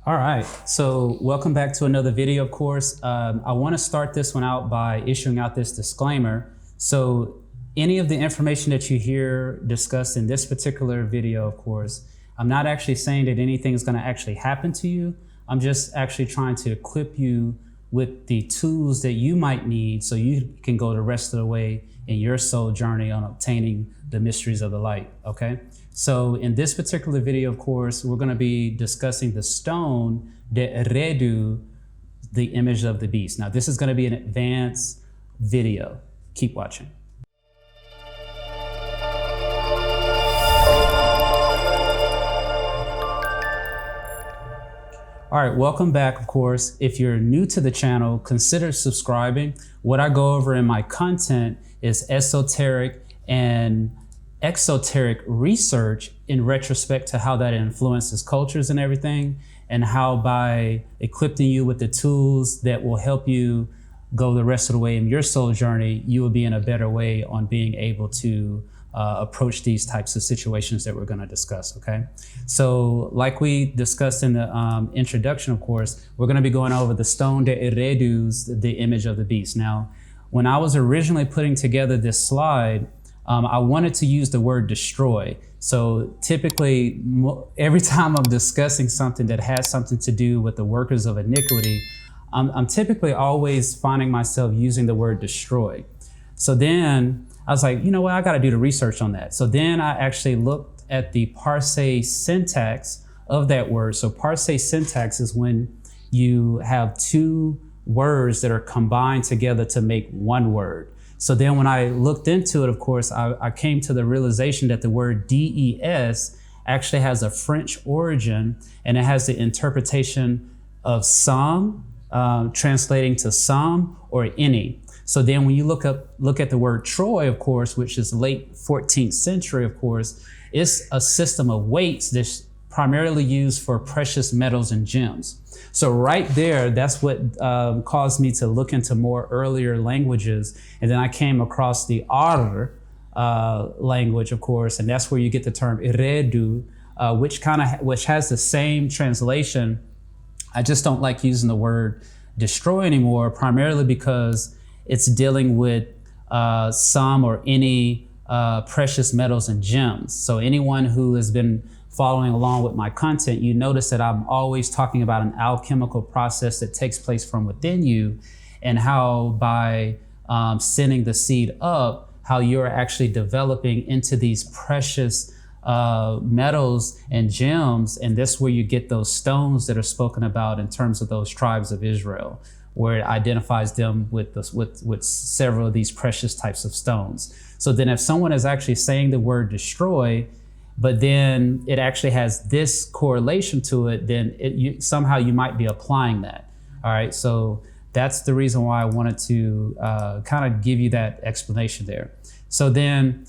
All right, so welcome back to another video, of course. I want to start this one out by issuing out this disclaimer. So any of the information that you hear discussed in this particular video, of course, I'm not actually saying that anything is going to actually happen to you. I'm just actually trying to equip you with the tools that you might need so you can go the rest of the way in your soul journey on obtaining the mysteries of the light, okay? So in this particular video, of course, we're going to be discussing the stone de Eridu, the image of the beast. Now, this is going to be an advanced video. Keep watching. All right, welcome back, of course. If you're new to the channel, consider subscribing. What I go over in my content is esoteric and exoteric research in retrospect to how that influences cultures and everything, and how by equipping you with the tools that will help you go the rest of the way in your soul journey, you will be in a better way on being able to approach these types of situations that we're going to discuss, okay? So like we discussed in the introduction, of course, we're going to be going over the stone de Eridu's, the image of the beast. Now, when I was originally putting together this slide, I wanted to use the word destroy. So typically, every time I'm discussing something that has something to do with the workers of iniquity, I'm typically always finding myself using the word destroy. So then I was like, you know what, I got to do the research on that. So then I actually looked at the Parse syntax of that word. So Parse syntax is when you have two words that are combined together to make one word. So then when I looked into it, of course, I came to the realization that the word DES actually has a French origin, and it has the interpretation of some, translating to some or any. So then when you look at the word Troy, of course, which is late 14th century, of course, it's a system of weights that's primarily used for precious metals and gems. So right there, that's what caused me to look into more earlier languages. And then I came across the Ar language, of course, and that's where you get the term Eridu, which has the same translation. I just don't like using the word destroy anymore, primarily because it's dealing with some or any precious metals and gems. So anyone who has been following along with my content, you notice that I'm always talking about an alchemical process that takes place from within you, and how by sending the seed up, how you're actually developing into these precious metals and gems. And that's where you get those stones that are spoken about in terms of those tribes of Israel, where it identifies them with several of these precious types of stones. So then if someone is actually saying the word destroy, but then it actually has this correlation to it, then somehow you might be applying that. All right, so that's the reason why I wanted to kind of give you that explanation there. So then,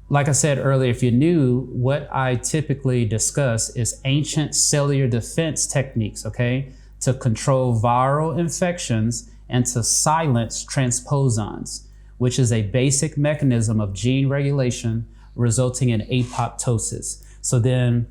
like I said earlier, if you're new, what I typically discuss is ancient cellular defense techniques, okay, to control viral infections and to silence transposons, which is a basic mechanism of gene regulation resulting in apoptosis. So then,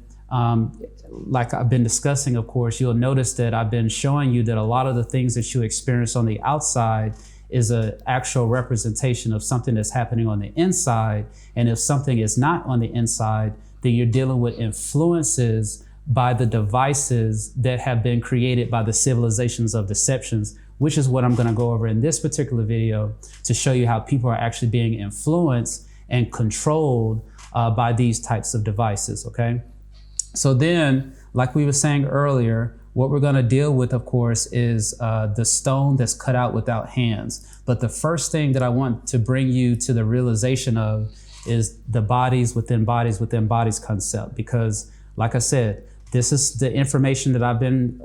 like I've been discussing, of course, you'll notice that I've been showing you that a lot of the things that you experience on the outside is an actual representation of something that's happening on the inside. And if something is not on the inside, then you're dealing with influences by the devices that have been created by the civilizations of deceptions, which is what I'm going to go over in this particular video to show you how people are actually being influenced and controlled by these types of devices, okay? So then, like we were saying earlier, what we're gonna deal with, of course, is the stone that's cut out without hands. But the first thing that I want to bring you to the realization of is the bodies within bodies within bodies concept. Because, like I said, this is the information that I've been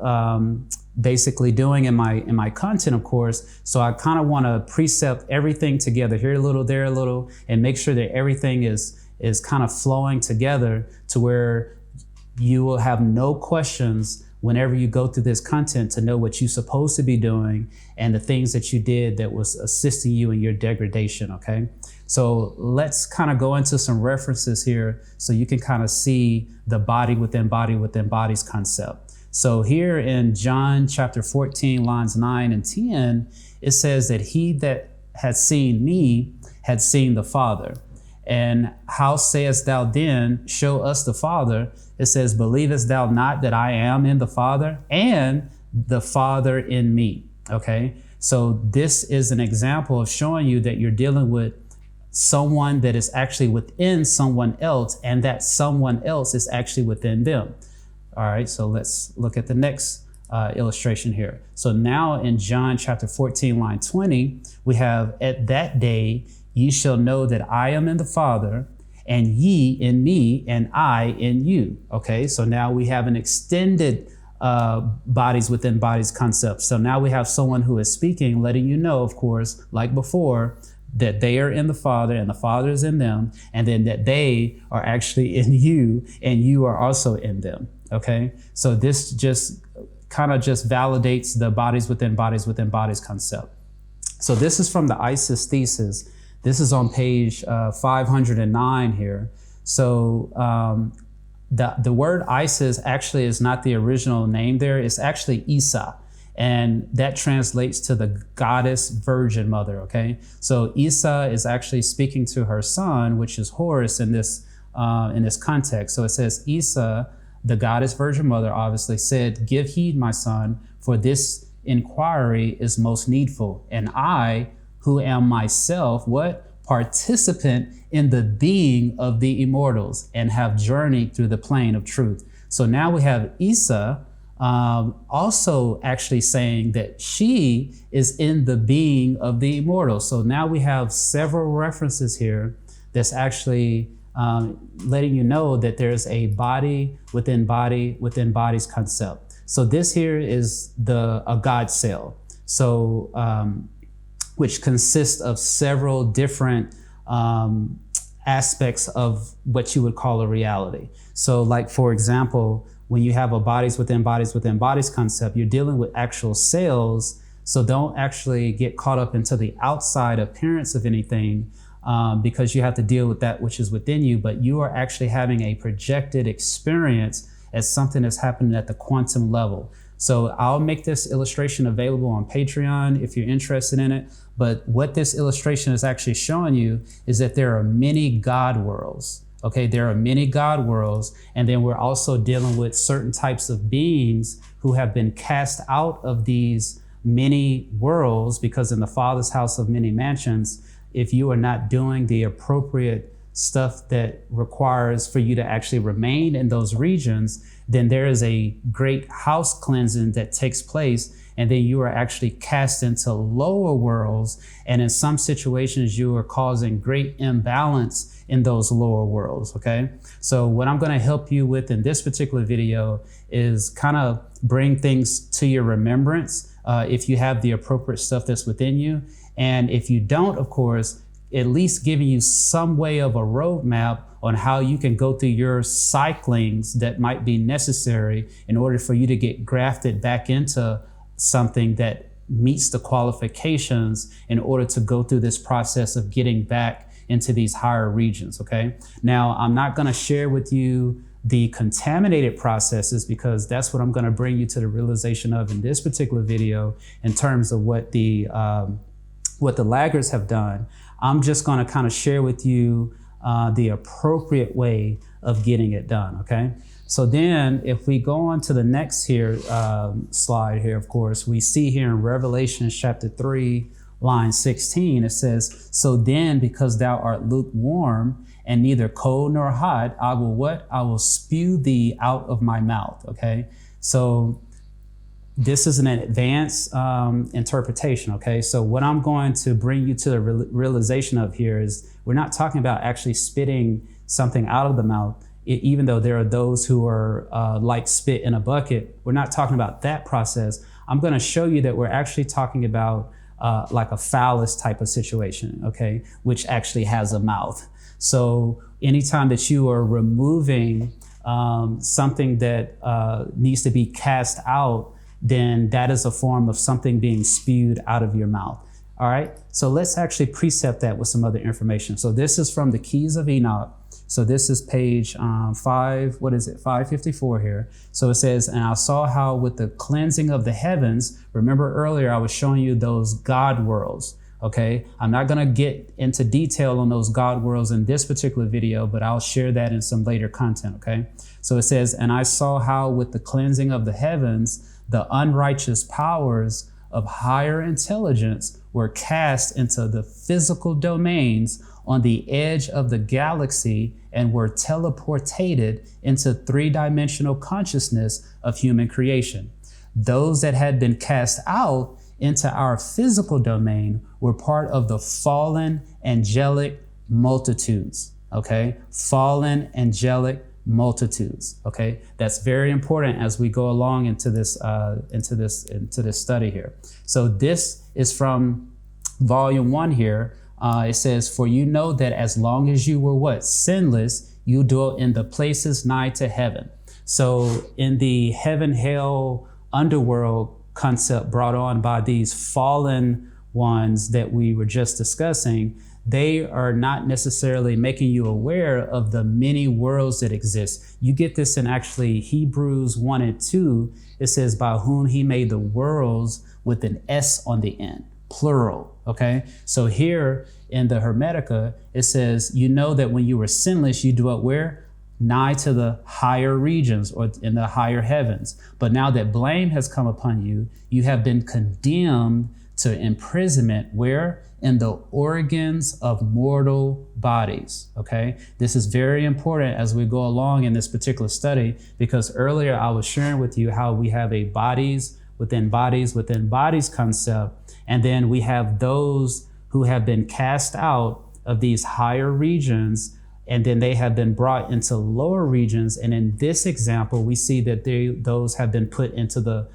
basically doing in my content, of course. So I kind of want to precept everything together, here a little, there a little, and make sure that everything is kind of flowing together to where you will have no questions whenever you go through this content, to know what you're supposed to be doing and the things that you did that was assisting you in your degradation, okay? So let's kind of go into some references here so you can kind of see the body within bodies concept. So here in John chapter 14, lines 9 and 10, it says that he that had seen me had seen the Father. And how sayest thou then, show us the Father? It says, believest thou not that I am in the Father and the Father in me? Okay, so this is an example of showing you that you're dealing with someone that is actually within someone else, and that someone else is actually within them. All right, so let's look at the next illustration here. So now in John chapter 14, line 20, we have, at that day, ye shall know that I am in the Father, and ye in me, and I in you. Okay, so now we have an extended bodies within bodies concept. So now we have someone who is speaking, letting you know, of course, like before, that they are in the Father and the Father is in them, and then that they are actually in you and you are also in them. Okay, so this just kind of just validates the bodies within bodies concept. So this is from the ISIS thesis. This is on page 509 here. So the word Isis actually is not the original name there. It's actually Isa. And that translates to the goddess virgin mother, okay? So Isa is actually speaking to her son, which is Horus in this context. So it says, Isa, the goddess virgin mother, obviously said, give heed, my son, for this inquiry is most needful. And I, who am myself, what? Participant in the being of the immortals and have journeyed through the plane of truth. So now we have Isa also actually saying that she is in the being of the immortals. So now we have several references here that's actually letting you know that there's a body within bodies concept. So this here is a God cell. So which consists of several different aspects of what you would call a reality. So like, for example, when you have a bodies within bodies concept, you're dealing with actual cells. So don't actually get caught up into the outside appearance of anything because you have to deal with that which is within you, but you are actually having a projected experience as something that's happening at the quantum level. So I'll make this illustration available on Patreon if you're interested in it. But what this illustration is actually showing you is that there are many God worlds. Okay, there are many God worlds. And then we're also dealing with certain types of beings who have been cast out of these many worlds, because in the Father's house of many mansions, if you are not doing the appropriate stuff that requires for you to actually remain in those regions, then there is a great house cleansing that takes place. And then you are actually cast into lower worlds. And in some situations, you are causing great imbalance in those lower worlds, okay? So what I'm gonna help you with in this particular video is kind of bring things to your remembrance if you have the appropriate stuff that's within you. And if you don't, of course, at least giving you some way of a roadmap on how you can go through your cyclings that might be necessary in order for you to get grafted back into something that meets the qualifications in order to go through this process of getting back into these higher regions, okay? Now, I'm not gonna share with you the contaminated processes because that's what I'm gonna bring you to the realization of in this particular video in terms of what the laggards have done. I'm just gonna kind of share with you the appropriate way of getting it done, okay? So then if we go on to the next here slide here, of course, we see here in Revelation chapter 3, line 16, it says, so then because thou art lukewarm and neither cold nor hot, I will what? I will spew thee out of my mouth, okay? So this is an advanced interpretation, okay? So what I'm going to bring you to the realization of here is we're not talking about actually spitting something out of the mouth, even though there are those who are like spit in a bucket. We're not talking about that process. I'm gonna show you that we're actually talking about like a phallus type of situation, okay? Which actually has a mouth. So anytime that you are removing something that needs to be cast out, then that is a form of something being spewed out of your mouth. All right, so let's actually precept that with some other information. So this is from the Keys of Enoch, So this is page 554 here. So it says, and I saw how with the cleansing of the heavens, remember earlier I was showing you those God worlds. Okay, I'm not going to get into detail on those God worlds in this particular video, but I'll share that in some later content. Okay, so it says, and I saw how with the cleansing of the heavens, the unrighteous powers of higher intelligence were cast into the physical domains on the edge of the galaxy and were teleportated into three-dimensional consciousness of human creation. Those that had been cast out into our physical domain were part of the fallen angelic multitudes. Okay, fallen angelic multitudes. Okay, that's very important as we go along into this study here. So this is from volume 1 here. It says, for you know that as long as you were what? Sinless, you dwelt in the places nigh to heaven. So in the heaven, hell, underworld concept brought on by these fallen ones that we were just discussing, they are not necessarily making you aware of the many worlds that exist. You get this in actually Hebrews 1 and 2. It says, by whom he made the worlds with an S on the end, plural. Okay, so here in the Hermetica, it says, you know that when you were sinless, you dwelt where? Nigh to the higher regions or in the higher heavens. But now that blame has come upon you, you have been condemned to imprisonment. Where? In the organs of mortal bodies. Okay, this is very important as we go along in this particular study, because earlier I was sharing with you how we have a bodies within bodies within bodies concept, and then we have those who have been cast out of these higher regions, and then they have been brought into lower regions. And in this example, we see that those have been put into the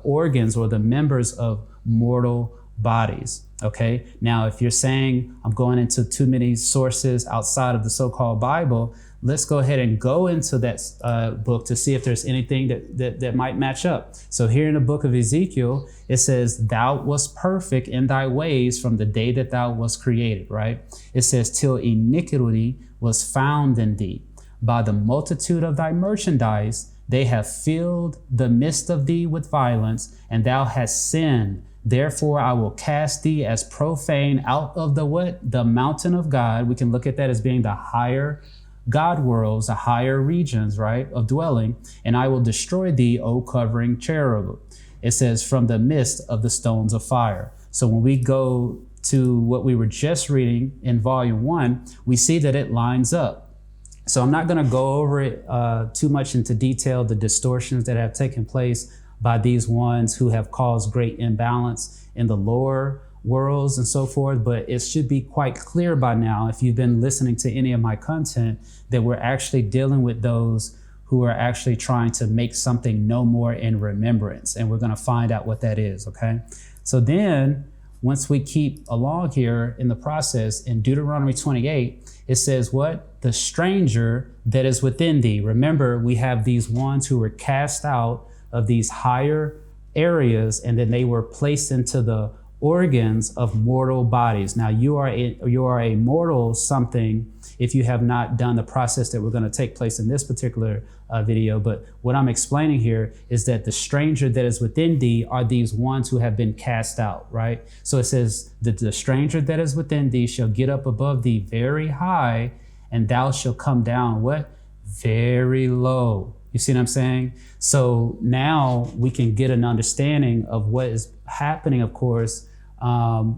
organs or the members of mortal bodies. Okay, now if you're saying I'm going into too many sources outside of the so-called Bible, let's go ahead and go into that book to see if there's anything that might match up. So here in the book of Ezekiel, it says, thou wast perfect in thy ways from the day that thou wast created, right? It says, till iniquity was found in thee. By the multitude of thy merchandise, they have filled the midst of thee with violence, and thou hast sinned. Therefore, I will cast thee as profane out of the what? The mountain of God. We can look at that as being the higher God worlds, the higher regions, right, of dwelling. And I will destroy thee, O covering cherub. It says, from the midst of the stones of fire. So when we go to what we were just reading in volume 1, we see that it lines up. So I'm not going to go over it too much into detail, the distortions that have taken place by these ones who have caused great imbalance in the lower worlds and so forth. But it should be quite clear by now, if you've been listening to any of my content, that we're actually dealing with those who are actually trying to make something no more in remembrance. And we're going to find out what that is. Okay. So then once we keep along here in the process, in Deuteronomy 28, it says what? The stranger that is within thee. Remember, we have these ones who were cast out of these higher areas, and then they were placed into the organs of mortal bodies. Now you are a mortal something if you have not done the process that we're going to take place in this particular video. But what I'm explaining here is that the stranger that is within thee are these ones who have been cast out, right? So it says that the stranger that is within thee shall get up above thee very high, and thou shalt come down what? Very low. You see what I'm saying? So now we can get an understanding of what is happening, of course,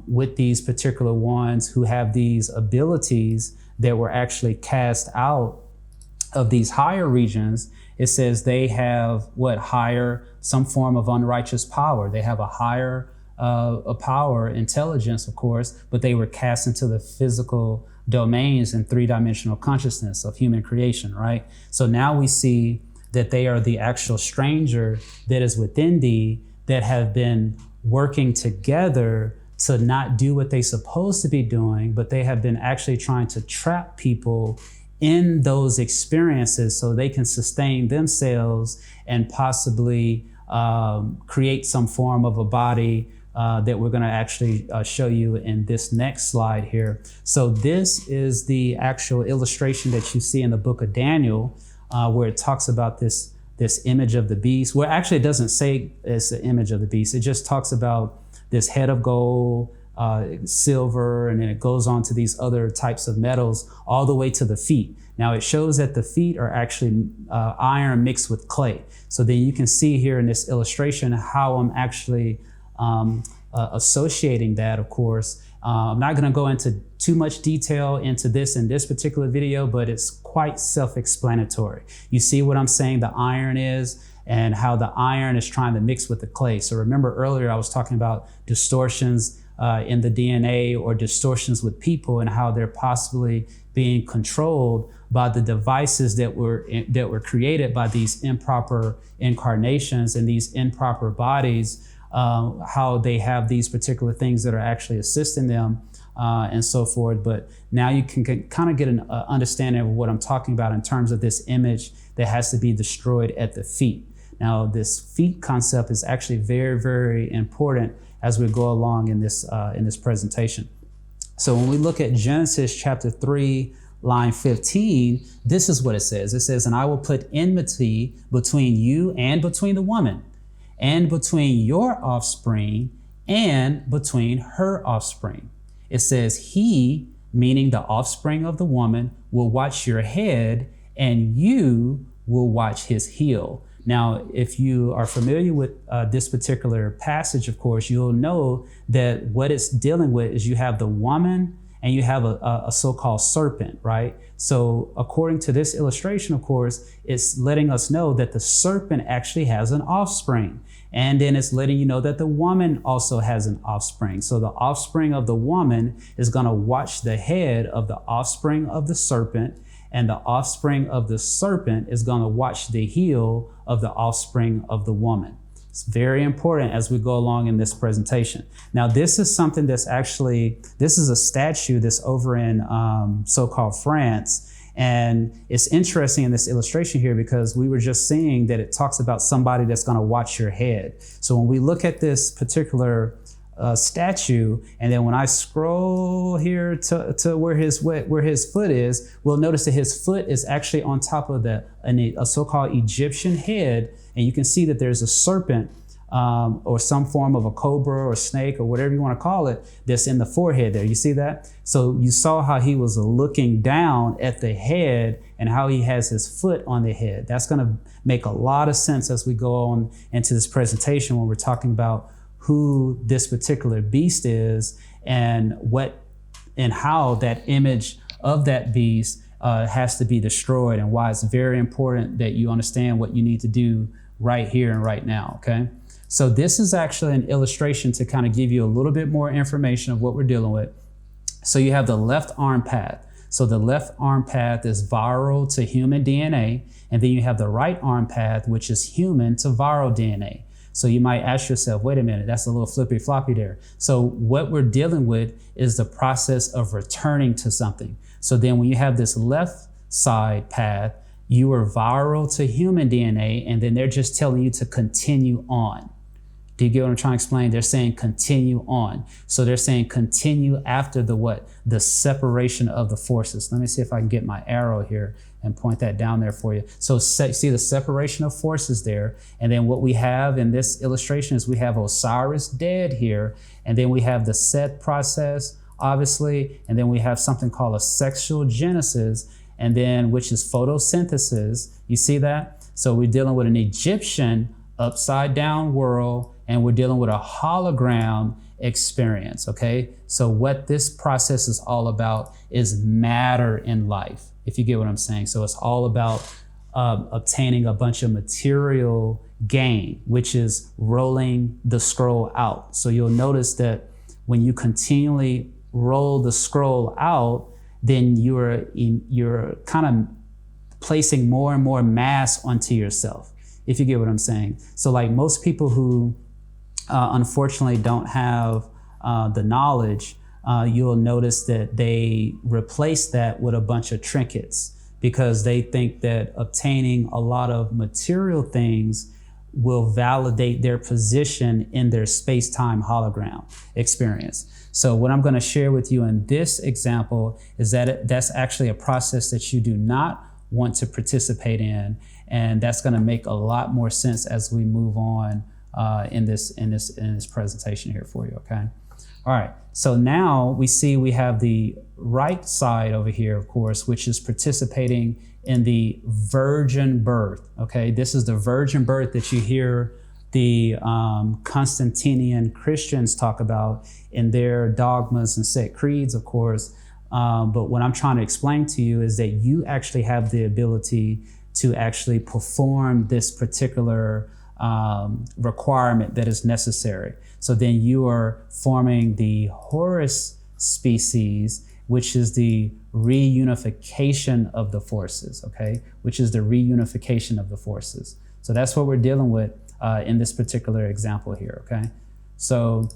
with these particular ones who have these abilities that were actually cast out of these higher regions. It says they have what? Higher, some form of unrighteous power. They have a higher power, intelligence, of course, but they were cast into the physical domains and three-dimensional consciousness of human creation, right? So now we see that they are the actual stranger that is within thee, that have been working together to not do what they're supposed to be doing, but they have been actually trying to trap people in those experiences so they can sustain themselves and possibly create some form of a body that we're going to actually show you in this next slide here. So this is the actual illustration that you see in the book of Daniel, where it talks about this image of the beast. Well, actually, it doesn't say it's the image of the beast. It just talks about this head of gold, silver, and then it goes on to these other types of metals all the way to the feet. Now it shows that the feet are actually iron mixed with clay. So then you can see here in this illustration how I'm actually associating that, of course. I'm not going to go into too much detail into this in this particular video, but it's quite self-explanatory. You see what I'm saying the iron is, and how the iron is trying to mix with the clay. So remember earlier I was talking about distortions in the DNA, or distortions with people, and how they're possibly being controlled by the devices that were created by these improper incarnations and these improper bodies, how they have these particular things that are actually assisting them and so forth. But now you can kind of get an understanding of what I'm talking about in terms of this image that has to be destroyed at the feet. Now, this feet concept is actually very, very important as we go along in this presentation. So when we look at Genesis chapter 3, line 15, this is what it says. It says, "And I will put enmity between you and between the woman, and between your offspring and between her offspring." It says, "He," meaning the offspring of the woman, "will watch your head, and you will watch his heel." Now, if you are familiar with this particular passage, of course, you'll know that what it's dealing with is you have the woman and you have a so-called serpent, right? So according to this illustration, of course, it's letting us know that the serpent actually has an offspring. And then it's letting you know that the woman also has an offspring. So the offspring of the woman is going to watch the head of the offspring of the serpent, and the offspring of the serpent is going to watch the heel of the offspring of the woman. It's very important as we go along in this presentation. Now, this is something that's actually, this is a statue that's over in so-called France. And it's interesting in this illustration here because we were just seeing that it talks about somebody that's going to watch your head. So when we look at this particular statue, and then when I scroll here to where his foot is, we'll notice that his foot is actually on top of a so-called Egyptian head, and you can see that there's a serpent or some form of a cobra or snake or whatever you want to call it that's in the forehead there. You see that? So you saw how he was looking down at the head and how he has his foot on the head. That's going to make a lot of sense as we go on into this presentation when we're talking about who this particular beast is and how that image of that beast has to be destroyed, and why it's very important that you understand what you need to do right here and right now, okay? So this is actually an illustration to kind of give you a little bit more information of what we're dealing with. So you have the left arm path. So the left arm path is viral to human DNA, and then you have the right arm path, which is human to viral DNA. So you might ask yourself, wait a minute, that's a little flippy floppy there. So what we're dealing with is the process of returning to something. So then when you have this left side path, you are viral to human DNA, and then they're just telling you to continue on. Do you get what I'm trying to explain? They're saying continue on. So they're saying continue after the what? The separation of the forces. Let me see if I can get my arrow here and point that down there for you. So see the separation of forces there. And then what we have in this illustration is we have Osiris dead here. And then we have the Set process, obviously. And then we have something called a sexual genesis, and then which is photosynthesis. You see that? So we're dealing with an Egyptian upside down world, and we're dealing with a hologram experience, okay? So what this process is all about is matter in life, if you get what I'm saying. So it's all about obtaining a bunch of material gain, which is rolling the scroll out. So you'll notice that when you continually roll the scroll out, then you're kind of placing more and more mass onto yourself, if you get what I'm saying. So like most people who unfortunately don't have the knowledge, you'll notice that they replace that with a bunch of trinkets because they think that obtaining a lot of material things will validate their position in their space-time hologram experience. So what I'm going to share with you in this example is that that's actually a process that you do not want to participate in, and that's going to make a lot more sense as we move on in this presentation here for you. Okay. All right. So now we have the right side over here, of course, which is participating in the virgin birth. Okay. This is the virgin birth that you hear the Constantinian Christians talk about in their dogmas and set creeds, of course. But what I'm trying to explain to you is that you actually have the ability to actually perform this particular requirement that is necessary. So then you are forming the Horus species, which is the reunification of the forces, okay? Which is the reunification of the forces. So that's what we're dealing with in this particular example here, okay? So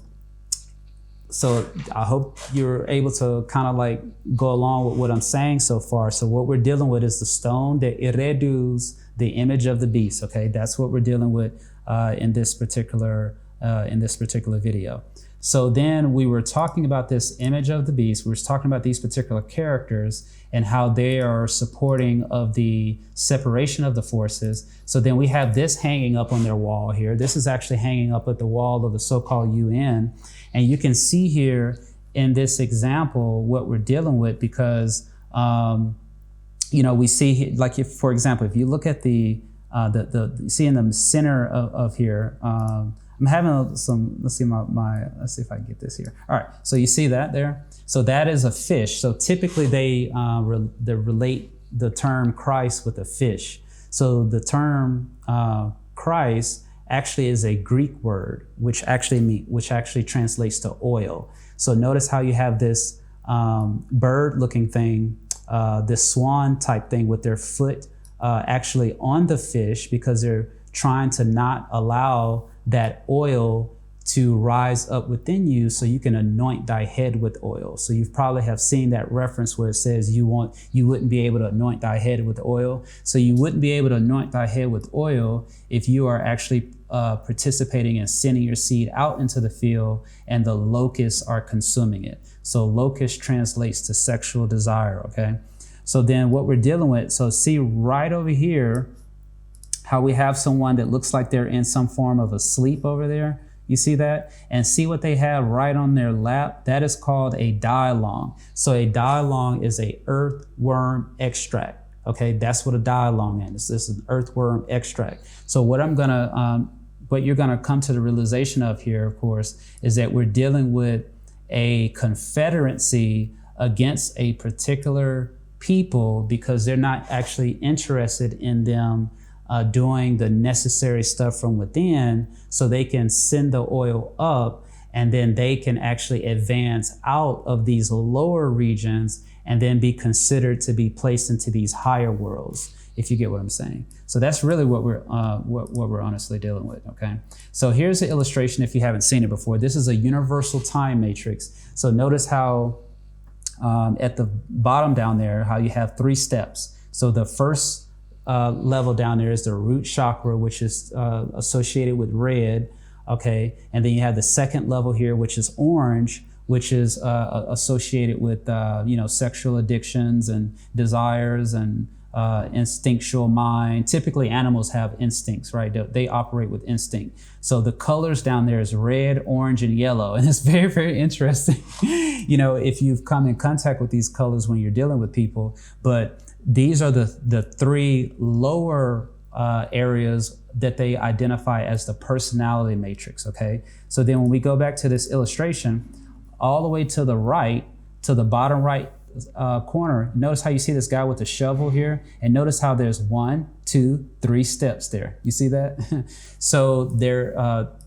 I hope you're able to kind of like go along with what I'm saying so far. So what we're dealing with is the stone that irreduces the image of the beast, okay? That's what we're dealing with in this particular video. So then we were talking about this image of the beast. We were talking about these particular characters and how they are supporting of the separation of the forces. So then we have this hanging up on their wall here. This is actually hanging up at the wall of the so-called UN. And you can see here in this example what we're dealing with, because we see, like, if, for example, if you look at the see in the center of here, I'm having some, let's see if I can get this here. All right, so you see that there? So that is a fish. So typically they relate the term Christ with a fish. So the term Christ actually is a Greek word, which actually translates to oil. So notice how you have this bird-looking thing, this swan type thing with their foot actually on the fish, because they're trying to not allow that oil to rise up within you so you can anoint thy head with oil. So you probably have seen that reference where it says you wouldn't be able to anoint thy head with oil. So you wouldn't be able to anoint thy head with oil if you are actually participating in sending your seed out into the field and the locusts are consuming it. So locust translates to sexual desire, okay? So then what we're dealing with, so see right over here, how we have someone that looks like they're in some form of a sleep over there. You see that? And see what they have right on their lap? That is called a dialong. So a dialong is a earthworm extract. Okay, that's what a dialong is. This is an earthworm extract. So what you're gonna come to the realization of here, of course, is that we're dealing with a confederacy against a particular people, because they're not actually interested in them doing the necessary stuff from within, so they can send the oil up, and then they can actually advance out of these lower regions and then be considered to be placed into these higher worlds, if you get what I'm saying. So that's really what we're honestly dealing with, okay? So here's the illustration if you haven't seen it before. This is a universal time matrix. So notice how at the bottom down there, how you have 3 steps. So the first level down there is the root chakra, which is associated with red, okay? And then you have the second level here, which is orange, which is associated with sexual addictions and desires and instinctual mind. Typically animals have instincts, right? They operate with instinct. So the colors down there is red, orange, and yellow. And it's very, very interesting, if you've come in contact with these colors when you're dealing with people. But these are the 3 lower areas that they identify as the personality matrix, okay? So then when we go back to this illustration, all the way to the right, to the bottom right corner, notice how you see this guy with the shovel here, and notice how there's 1, 2, 3 steps there. You see that? So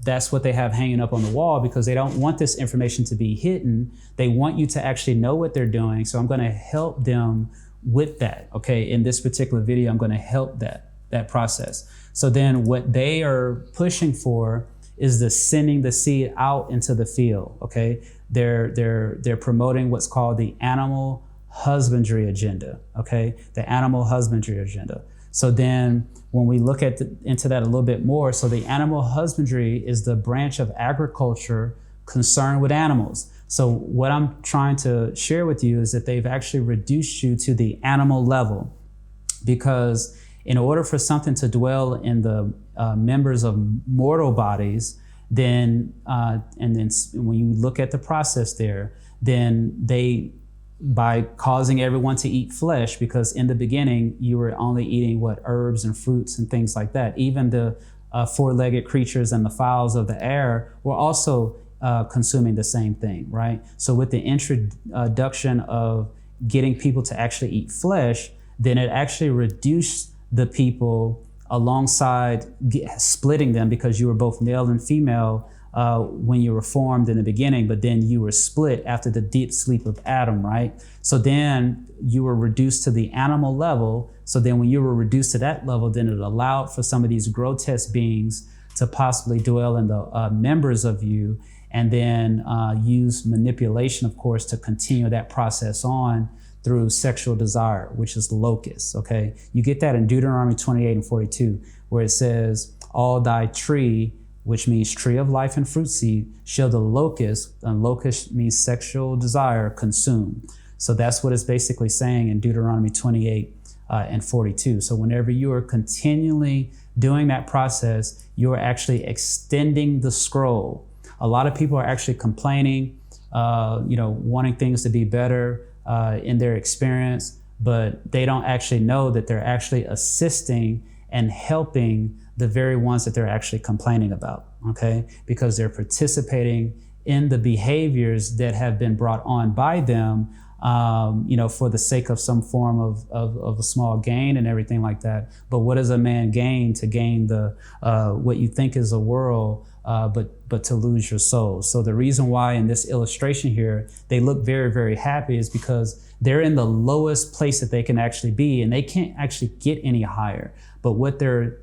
that's what they have hanging up on the wall, because they don't want this information to be hidden. They want you to actually know what they're doing. So I'm going to help them with that, okay? In this particular video, I'm going to help that process. So then what they are pushing for is the sending the seed out into the field, okay? They're promoting what's called the animal husbandry agenda, okay? The animal husbandry agenda. So then when we look into that a little bit more, so the animal husbandry is the branch of agriculture concerned with animals. So what I'm trying to share with you is that they've actually reduced you to the animal level, because in order for something to dwell in the members of mortal bodies, then when you look at the process there, then by causing everyone to eat flesh, because in the beginning you were only eating herbs and fruits and things like that. Even the four-legged creatures and the fowls of the air were also consuming the same thing, right? So with the introduction of getting people to actually eat flesh, then it actually reduced the people alongside splitting them, because you were both male and female when you were formed in the beginning, but then you were split after the deep sleep of Adam, right? So then you were reduced to the animal level. So then when you were reduced to that level, then it allowed for some of these grotesque beings to possibly dwell in the members of you, and then use manipulation, of course, to continue that process on through sexual desire, which is locusts, okay? You get that in Deuteronomy 28 and 42, where it says, all thy tree, which means tree of life and fruit seed, shall the locust, and locust means sexual desire, consume. So that's what it's basically saying in Deuteronomy 28 and 42. So whenever you are continually doing that process, you're actually extending the scroll. A lot of people are actually complaining, wanting things to be better in their experience, but they don't actually know that they're actually assisting and helping the very ones that they're actually complaining about, okay? Because they're participating in the behaviors that have been brought on by them, for the sake of some form of a small gain and everything like that. But what does a man gain to gain the what you think is a world, but to lose your soul? So the reason why in this illustration here they look very, very happy is because they're in the lowest place that they can actually be, and they can't actually get any higher. But what they're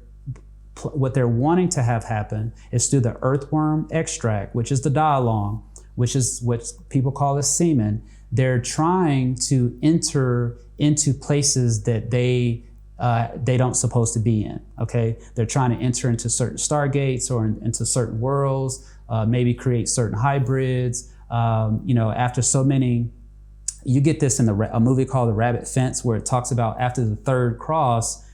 wanting to have happen is through the earthworm extract, which is the dialong, which is what people call as semen. They're trying to enter into places that they don't supposed to be in, okay? They're trying to enter into certain stargates or into certain worlds, maybe create certain hybrids. After so many, you get this in a movie called The Rabbit Fence, where it talks about after the third cross,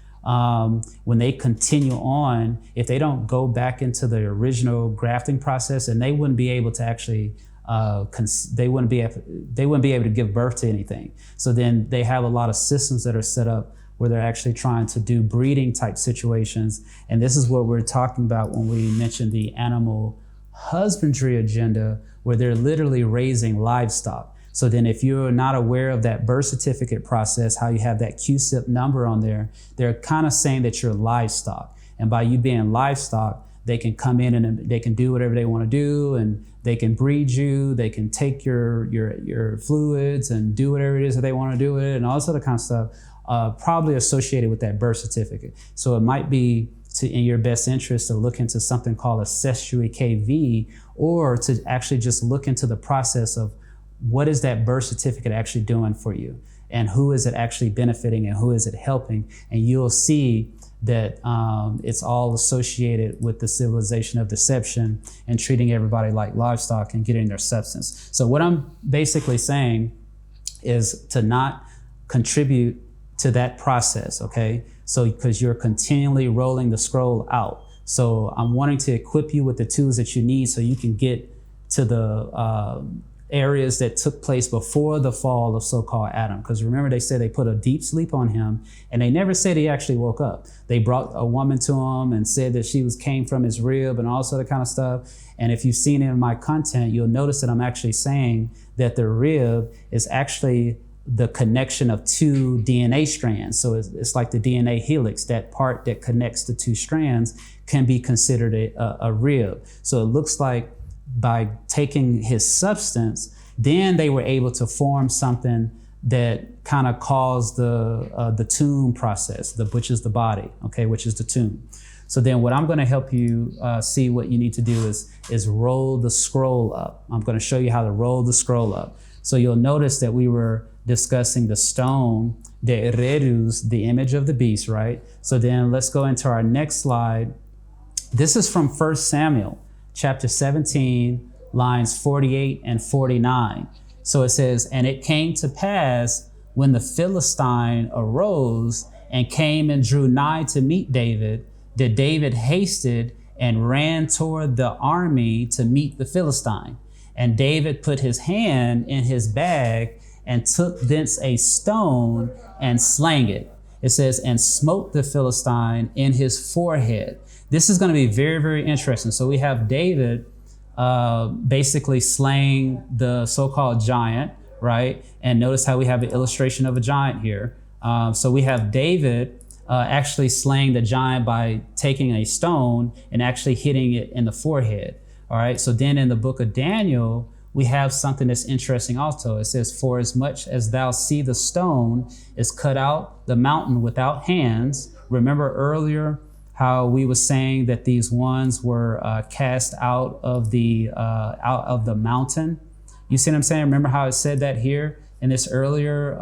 when they continue on, if they don't go back into the original grafting process, and they wouldn't be able to actually they wouldn't be able to give birth to anything. So then they have a lot of systems that are set up where they're actually trying to do breeding type situations. And this is what we're talking about when we mention the animal husbandry agenda, where they're literally raising livestock. So then if you're not aware of that birth certificate process, how you have that QSIP number on there, they're kind of saying that you're livestock. And by you being livestock, they can come in and they can do whatever they want to do, and they can breed you, they can take your fluids and do whatever it is that they want to do with it, and all this other kind of stuff, probably associated with that birth certificate. So it might be in your best interest to look into something called a Sestui KV, or to actually just look into the process of what is that birth certificate actually doing for you, and who is it actually benefiting, and who is it helping. And you'll see that it's all associated with the civilization of deception and treating everybody like livestock and getting their substance. So what I'm basically saying is to not contribute to that process, okay? So because you're continually rolling the scroll out. So I'm wanting to equip you with the tools that you need so you can get to the areas that took place before the fall of so-called Adam. Because remember, they said they put a deep sleep on him, and they never said he actually woke up. They brought a woman to him and said that she came from his rib and all this other kind of stuff. And if you've seen it in my content, you'll notice that I'm actually saying that the rib is actually the connection of two DNA strands. So it's like the DNA helix, that part that connects the two strands can be considered a rib. So it looks like by taking his substance, then they were able to form something that kind of caused the tomb process, which is the body, okay, which is the tomb. So then what I'm going to help you see what you need to do is roll the scroll up. I'm going to show you how to roll the scroll up. So you'll notice that we were discussing the stone, the ererus, the image of the beast, right? So then let's go into our next slide. This is from 1 Samuel, chapter 17, lines 48 and 49. So it says, "And it came to pass when the Philistine arose and came and drew nigh to meet David, that David hasted and ran toward the army to meet the Philistine. And David put his hand in his bag and took thence a stone and slang it." It says, "and smote the Philistine in his forehead." This is going to be very, very interesting. So we have David basically slaying the so-called giant, right? And notice how we have an illustration of a giant here. So we have David actually slaying the giant by taking a stone and actually hitting it in the forehead. All right. So then in the book of Daniel, we have something that's interesting also. It says, "For as much as thou see the stone is cut out the mountain without hands." Remember earlier how we were saying that these ones were cast out of the mountain. You see what I'm saying? Remember how it said that here in this earlier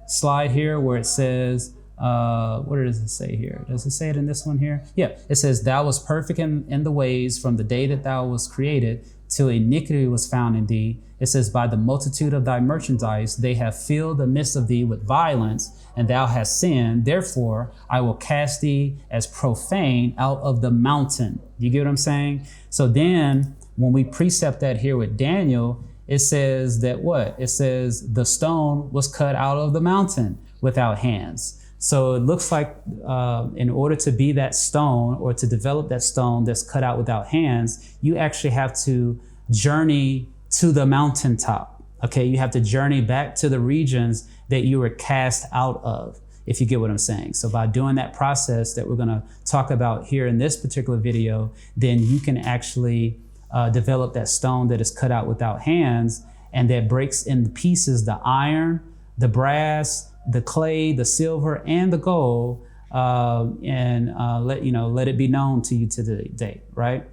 slide here, where it says, what does it say here? Does it say it in this one here? Yeah, it says, "Thou was perfect in the ways from the day that thou was created, till iniquity was found in thee." It says, "By the multitude of thy merchandise, they have filled the midst of thee with violence, and thou hast sinned. Therefore, I will cast thee as profane out of the mountain." You get what I'm saying? So then when we precept that here with Daniel, it says that what? It says the stone was cut out of the mountain without hands. So it looks like in order to be that stone or to develop that stone that's cut out without hands, you actually have to journey to the mountaintop. Okay, you have to journey back to the regions that you were cast out of, if you get what I'm saying. So by doing that process that we're going to talk about here in this particular video, then you can actually develop that stone that is cut out without hands and that breaks in pieces the iron, the brass, the clay, the silver, and the gold, and let it be known to you to the day, right?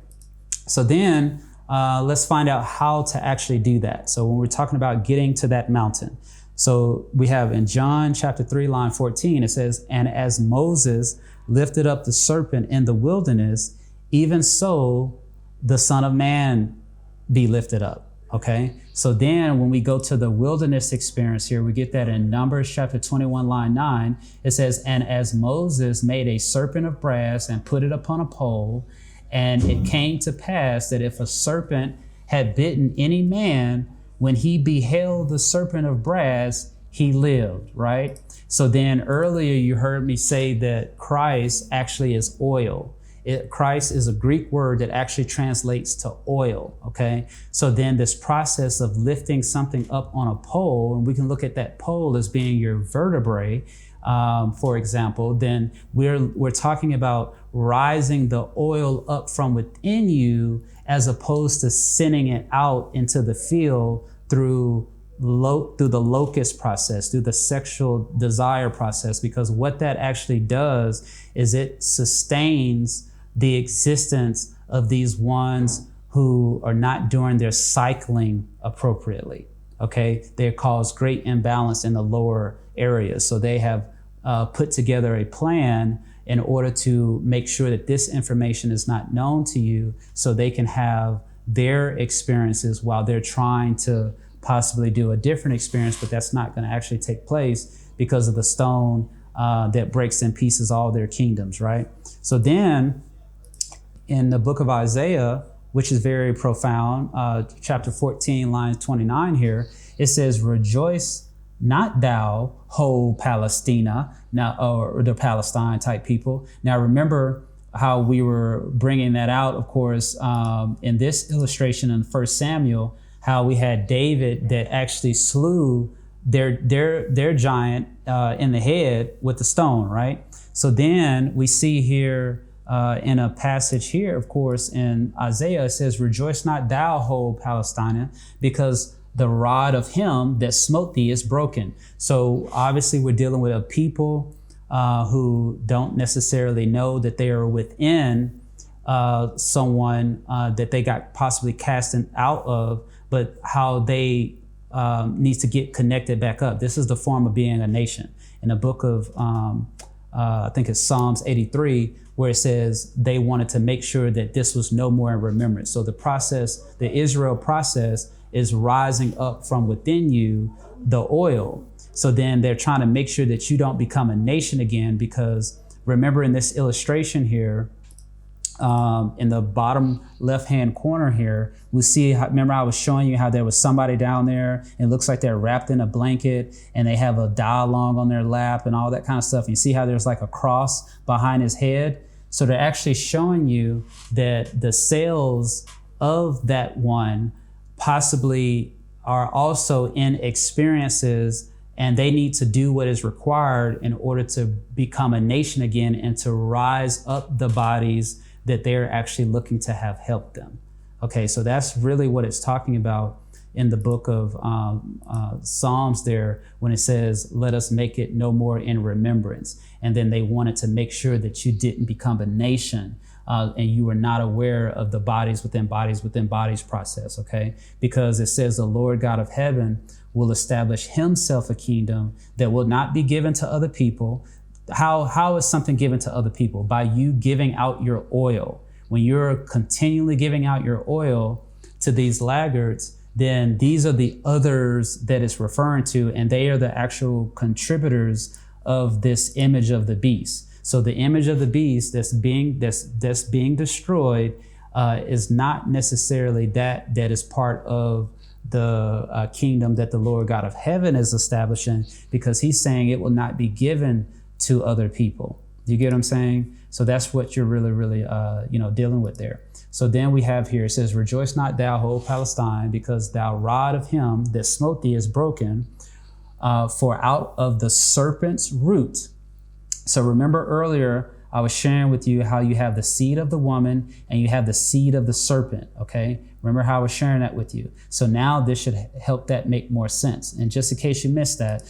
So then let's find out how to actually do that. So when we're talking about getting to that mountain, so we have in John chapter 3, line 14, it says, "And as Moses lifted up the serpent in the wilderness, even so the Son of Man be lifted up." Okay, so then when we go to the wilderness experience here, we get that in Numbers chapter 21, line 9. It says, "And as Moses made a serpent of brass and put it upon a pole, and it came to pass that if a serpent had bitten any man, when he beheld the serpent of brass, he lived," right? So then earlier you heard me say that Christ actually is oil. Christ is a Greek word that actually translates to oil, okay? So then this process of lifting something up on a pole, and we can look at that pole as being your vertebrae, for example, then we're talking about rising the oil up from within you as opposed to sending it out into the field through the locust process, through the sexual desire process, because what that actually does is it sustains the existence of these ones who are not doing their cycling appropriately. Okay, they cause great imbalance in the lower areas. So they have put together a plan in order to make sure that this information is not known to you, so they can have their experiences while they're trying to possibly do a different experience, but that's not going to actually take place because of the stone that breaks in pieces all their kingdoms, right? So then in the book of Isaiah, which is very profound, chapter 14, line 29 here, it says, "Rejoice not thou, whole Palestina," now, or the Palestine type people. Now remember how we were bringing that out, of course, in this illustration in 1 Samuel, how we had David that actually slew their giant in the head with the stone, right? So then we see here in a passage here, of course, in Isaiah, it says, "Rejoice not thou, whole Palestina, because the rod of him that smote thee is broken." So obviously we're dealing with a people who don't necessarily know that they are within someone that they got possibly cast out of, but how they needs to get connected back up. This is the form of being a nation. In the book of, I think it's Psalms 83, where it says they wanted to make sure that this was no more in remembrance. So the process, the Israel process, is rising up from within you, the oil. So then they're trying to make sure that you don't become a nation again, because remember in this illustration here, in the bottom left-hand corner here, we see, remember I was showing you how there was somebody down there, and it looks like they're wrapped in a blanket and they have a dialogue on their lap and all that kind of stuff. And you see how there's like a cross behind his head? So they're actually showing you that the sails of that one possibly are also in experiences, and they need to do what is required in order to become a nation again and to rise up the bodies that they're actually looking to have help them. Okay, so that's really what it's talking about in the book of Psalms there, when it says, let us make it no more in remembrance. And then they wanted to make sure that you didn't become a nation and you were not aware of the bodies within bodies process, okay? Because it says the Lord God of heaven will establish himself a kingdom that will not be given to other people. How is something given to other people? By you giving out your oil. When you're continually giving out your oil to these laggards, then these are the others that it's referring to, and they are the actual contributors of this image of the beast. So the image of the beast that's being destroyed is not necessarily that is part of the kingdom that the Lord God of heaven is establishing, because he's saying it will not be given to other people. You get what I'm saying? So that's what you're really dealing with there. So then we have here, it says, rejoice not thou whole Palestine, because thou rod of him that smote thee is broken, for out of the serpent's root. So remember earlier, I was sharing with you how you have the seed of the woman and you have the seed of the serpent, okay? Remember how I was sharing that with you. So now this should help that make more sense. And just in case you missed that,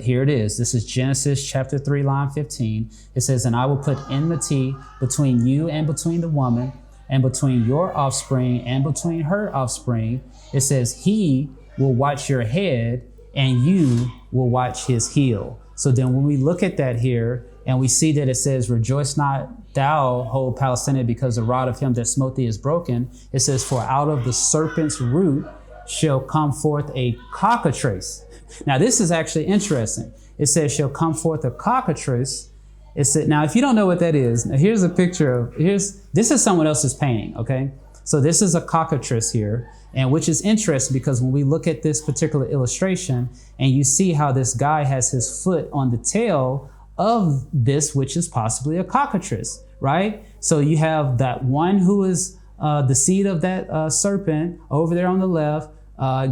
here it is. This is Genesis chapter 3, line 15. It says, and I will put enmity between you and between the woman, and between your offspring and between her offspring. It says, he will watch your head and you will watch his heel. So then when we look at that here, and we see that it says, rejoice not thou whole Palestine, because the rod of him that smote thee is broken. It says, for out of the serpent's root shall come forth a cockatrice. Now, this is actually interesting. It says, shall come forth a cockatrice. It said, now, if you don't know what that is, now here's a picture of, this is someone else's painting, okay? So this is a cockatrice here, and which is interesting because when we look at this particular illustration and you see how this guy has his foot on the tail of this, which is possibly a cockatrice, right? So you have that one who is the seed of that serpent over there on the left,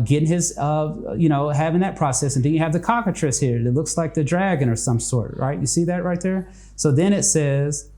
getting his, having that process. And then you have the cockatrice here that looks like the dragon or some sort, right? You see that right there? So then it says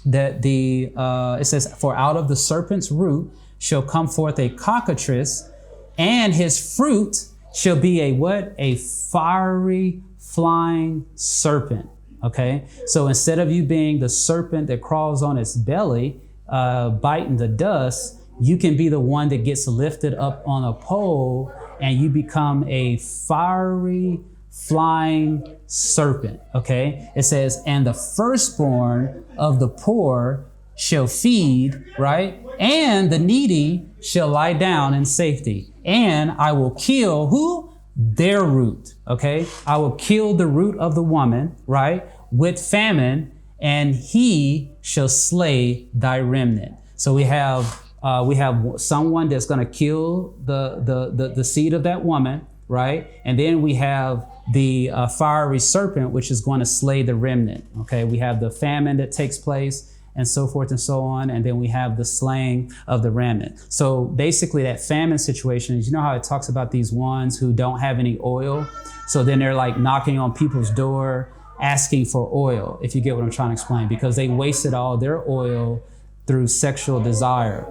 that it says, for out of the serpent's root shall come forth a cockatrice, and his fruit shall be a what? A fiery flying serpent. Okay. So instead of you being the serpent that crawls on its belly, biting the dust, you can be the one that gets lifted up on a pole and you become a fiery flying serpent. Okay. It says, and the firstborn of the poor shall feed, right? And the needy shall lie down in safety. And I will kill who? Their root. Okay. I will kill the root of the woman, right? With famine, and he shall slay thy remnant. So we have someone that's going to kill the seed of that woman, right? And then we have the fiery serpent, which is going to slay the remnant. Okay, we have the famine that takes place and so forth and so on. And then we have the slaying of the remnant. So basically that famine situation is, you know how it talks about these ones who don't have any oil? So then they're like knocking on people's door, asking for oil, if you get what I'm trying to explain, because they wasted all their oil through sexual desire,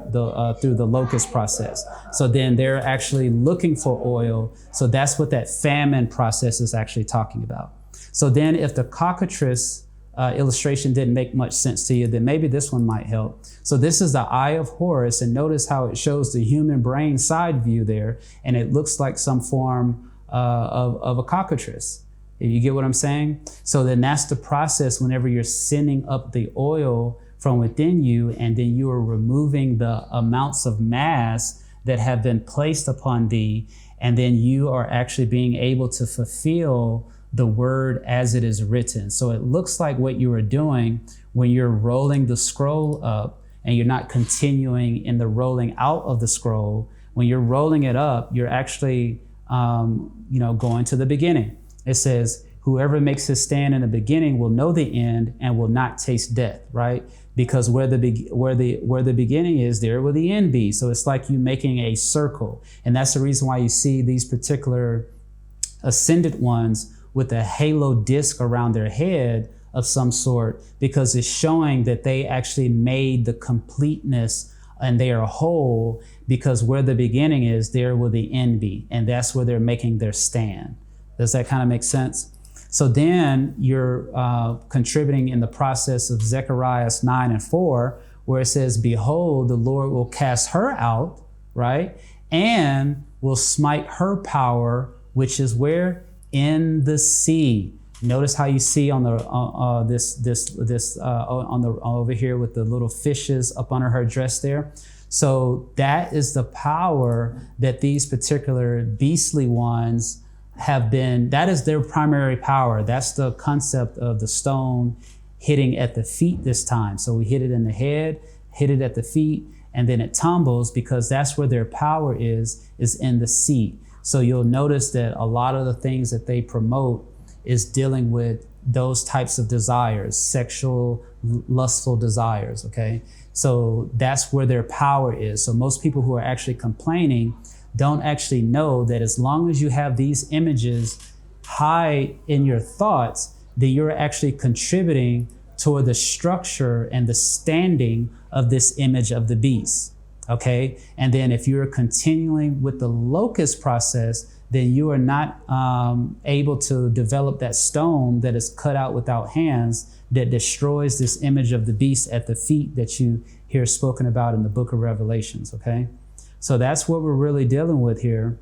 through the locust process. So then they're actually looking for oil. So that's what that famine process is actually talking about. So then if the cockatrice illustration didn't make much sense to you, then maybe this one might help. So this is the eye of Horus, and notice how it shows the human brain side view there, and it looks like some form of a cockatrice. You get what I'm saying? So then that's the process whenever you're sending up the oil from within you, and then you are removing the amounts of mass that have been placed upon thee, and then you are actually being able to fulfill the word as it is written. So it looks like what you are doing when you're rolling the scroll up and you're not continuing in the rolling out of the scroll. When you're rolling it up, you're actually, going to the beginning. It says, whoever makes his stand in the beginning will know the end and will not taste death, right? Because where the beginning is, there will the end be. So it's like you making a circle. And that's the reason why you see these particular ascended ones with a halo disc around their head of some sort, because it's showing that they actually made the completeness and they are whole, because where the beginning is, there will the end be. And that's where they're making their stand. Does that kind of make sense? So then you're contributing in the process of Zechariah 9:4, where it says, behold, the Lord will cast her out, right? And will smite her power, which is where? In the sea. Notice how you see on the over here with the little fishes up under her dress there. So that is the power that these particular beastly ones have been. That is their primary power. That's the concept of the stone hitting at the feet this time. So we hit it in the head, hit it at the feet, and then it tumbles, because that's where their power is in the seat. So you'll notice that a lot of the things that they promote is dealing with those types of desires, sexual, lustful desires, okay? So that's where their power is. So most people who are actually complaining don't actually know that as long as you have these images high in your thoughts, then you're actually contributing toward the structure and the standing of this image of the beast. Okay, and then if you're continuing with the locust process, then you are not able to develop that stone that is cut out without hands that destroys this image of the beast at the feet that you hear spoken about in the book of Revelations. Okay, so that's what we're really dealing with here,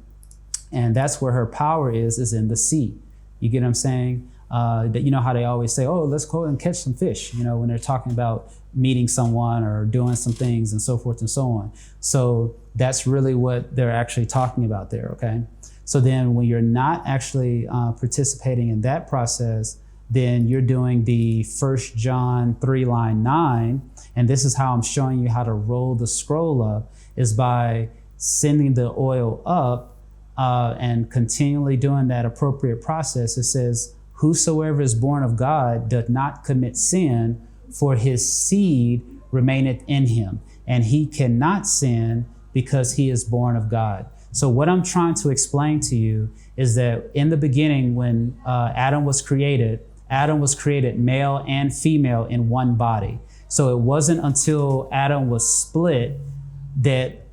and that's where her power is in the sea. You get what I'm saying? That, you know how they always say, oh, let's go and catch some fish, when they're talking about meeting someone or doing some things and so forth and so on. So that's really what they're actually talking about there, okay? So then when you're not actually participating in that process, then you're doing the 1 John 3 line 9, and this is how I'm showing you how to roll the scroll up, is by sending the oil up and continually doing that appropriate process. It says, whosoever is born of God doth not commit sin, for his seed remaineth in him, and he cannot sin because he is born of God. So what I'm trying to explain to you is that in the beginning, when Adam was created male and female in one body. So it wasn't until Adam was split that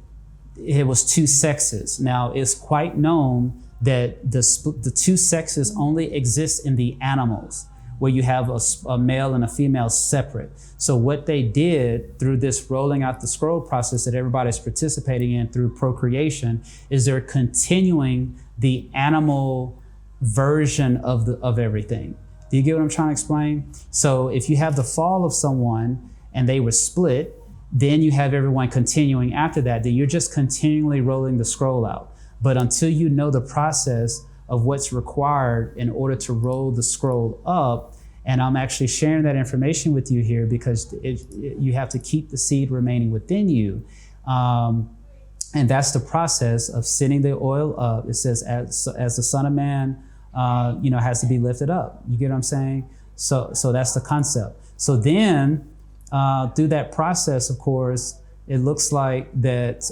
it was two sexes. Now, it's quite known that the two sexes only exist in the animals, where you have a male and a female separate. So what they did through this rolling out the scroll process that everybody's participating in through procreation is they're continuing the animal version of everything. Do you get what I'm trying to explain? So if you have the fall of someone and they were split, then you have everyone continuing after that, then you're just continually rolling the scroll out. But until you know the process of what's required in order to roll the scroll up, and I'm actually sharing that information with you here because you have to keep the seed remaining within you. And that's the process of sending the oil up. It says, as the Son of Man, has to be lifted up. You get what I'm saying? So that's the concept. So then through that process, of course, it looks like that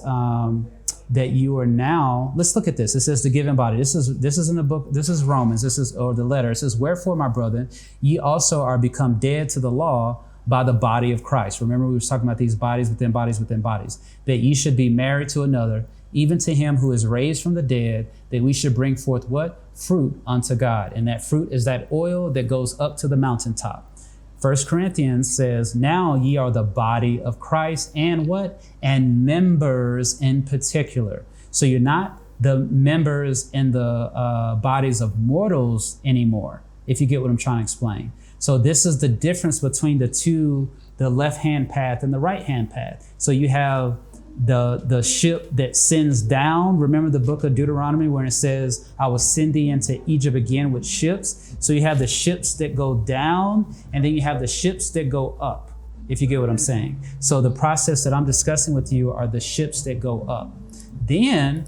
that you are now, let's look at this. It says the given body. This is in the book, this is Romans, or the letter. It says, wherefore, my brethren, ye also are become dead to the law by the body of Christ. Remember, we were talking about these bodies within bodies within bodies, that ye should be married to another, even to him who is raised from the dead, that we should bring forth what? Fruit unto God. And that fruit is that oil that goes up to the mountaintop. First Corinthians says, now ye are the body of Christ and what? And members in particular. So you're not the members in the bodies of mortals anymore, if you get what I'm trying to explain. So this is the difference between the two, the left-hand path and the right-hand path. So you have the ship that sends down. Remember the book of Deuteronomy where it says, I will send thee into Egypt again with ships. So you have the ships that go down, and then you have the ships that go up, if you get what I'm saying. So the process that I'm discussing with you are the ships that go up. Then,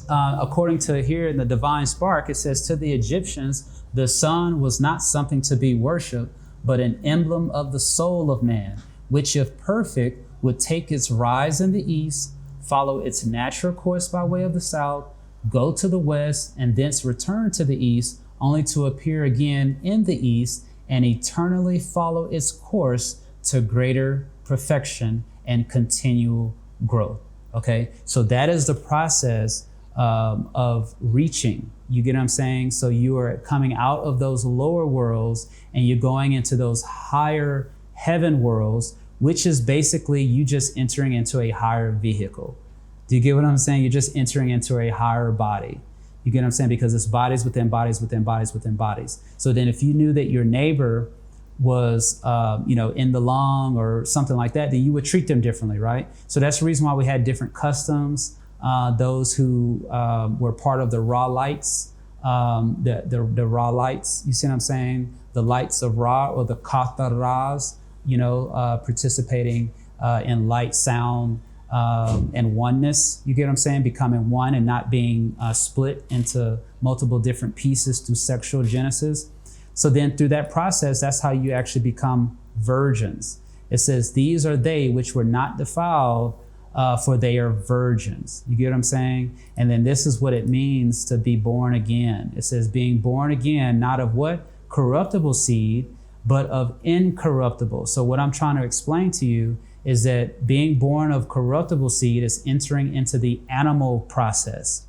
according to here in the Divine Spark, it says, to the Egyptians, the sun was not something to be worshipped, but an emblem of the soul of man, which if perfect, would take its rise in the east, follow its natural course by way of the south, go to the west, and thence return to the east, only to appear again in the east and eternally follow its course to greater perfection and continual growth. Okay, so that is the process of reaching. You get what I'm saying? So you are coming out of those lower worlds and you're going into those higher heaven worlds, which is basically you just entering into a higher vehicle. Do you get what I'm saying? You're just entering into a higher body. You get what I'm saying? Because it's bodies within bodies within bodies within bodies. So then if you knew that your neighbor was, in the lung or something like that, then you would treat them differently, right? So that's the reason why we had different customs. Those who were part of the Ra lights, the Ra lights, you see what I'm saying? The lights of Ra, or the Katharas, participating in light, sound, and oneness. You get what I'm saying? Becoming one and not being split into multiple different pieces through sexual genesis. So then through that process, that's how you actually become virgins. It says, these are they which were not defiled, for they are virgins. You get what I'm saying? And then this is what it means to be born again. It says being born again, not of what? Corruptible seed, but of incorruptible. So what I'm trying to explain to you is that being born of corruptible seed is entering into the animal process.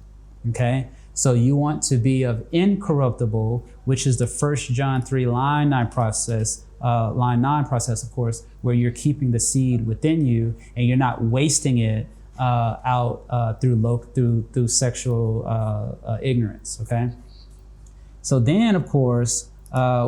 Okay? So you want to be of incorruptible, which is the 1 John 3 line 9 process, of course, where you're keeping the seed within you and you're not wasting it out through sexual ignorance. Okay. So then, of course,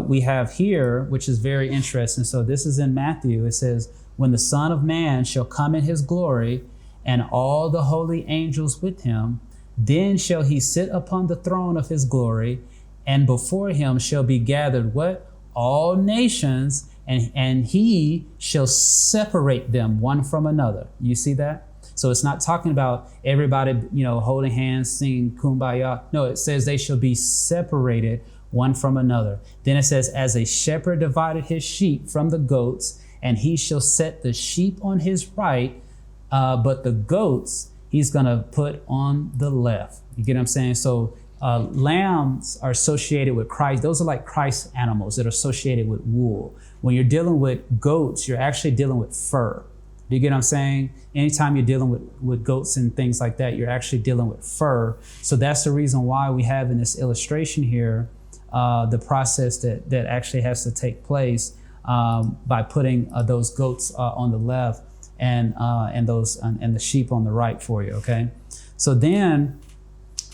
we have here, which is very interesting. So this is in Matthew. It says, when the Son of Man shall come in his glory and all the holy angels with him, then shall he sit upon the throne of his glory, and before him shall be gathered what? All nations, and he shall separate them one from another. You see that? So it's not talking about everybody, holding hands, singing kumbaya. No, it says they shall be separated one from another. Then it says, as a shepherd divided his sheep from the goats, and he shall set the sheep on his right, but the goats he's going to put on the left. You get what I'm saying? So lambs are associated with Christ. Those are like Christ animals that are associated with wool. When you're dealing with goats, you're actually dealing with fur. Do you get what I'm saying? Anytime you're dealing with goats and things like that, you're actually dealing with fur. So that's the reason why we have in this illustration here, the process that actually has to take place by putting those goats on the left and the sheep on the right for you. Okay. So then,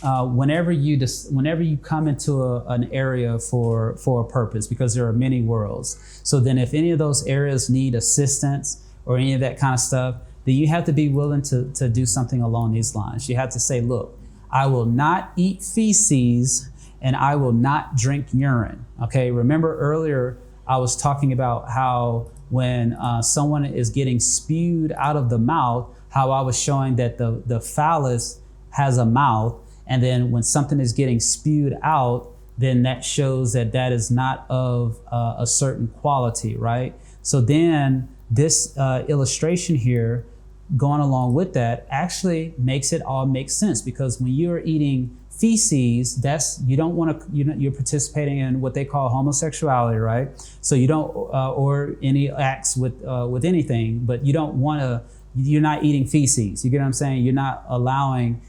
whenever you come into an area for a purpose, because there are many worlds. So then if any of those areas need assistance or any of that kind of stuff, then you have to be willing to do something along these lines. You have to say, look, I will not eat feces and I will not drink urine. Okay. Remember earlier, I was talking about how when someone is getting spewed out of the mouth, how I was showing that the phallus has a mouth. And then when something is getting spewed out, then that shows that is not of a certain quality, right? So then this illustration here, going along with that, actually makes it all make sense, because when you're eating feces, you're participating in what they call homosexuality, right? So you don't, or any acts with anything, but you're not eating feces. You get what I'm saying? You're not allowing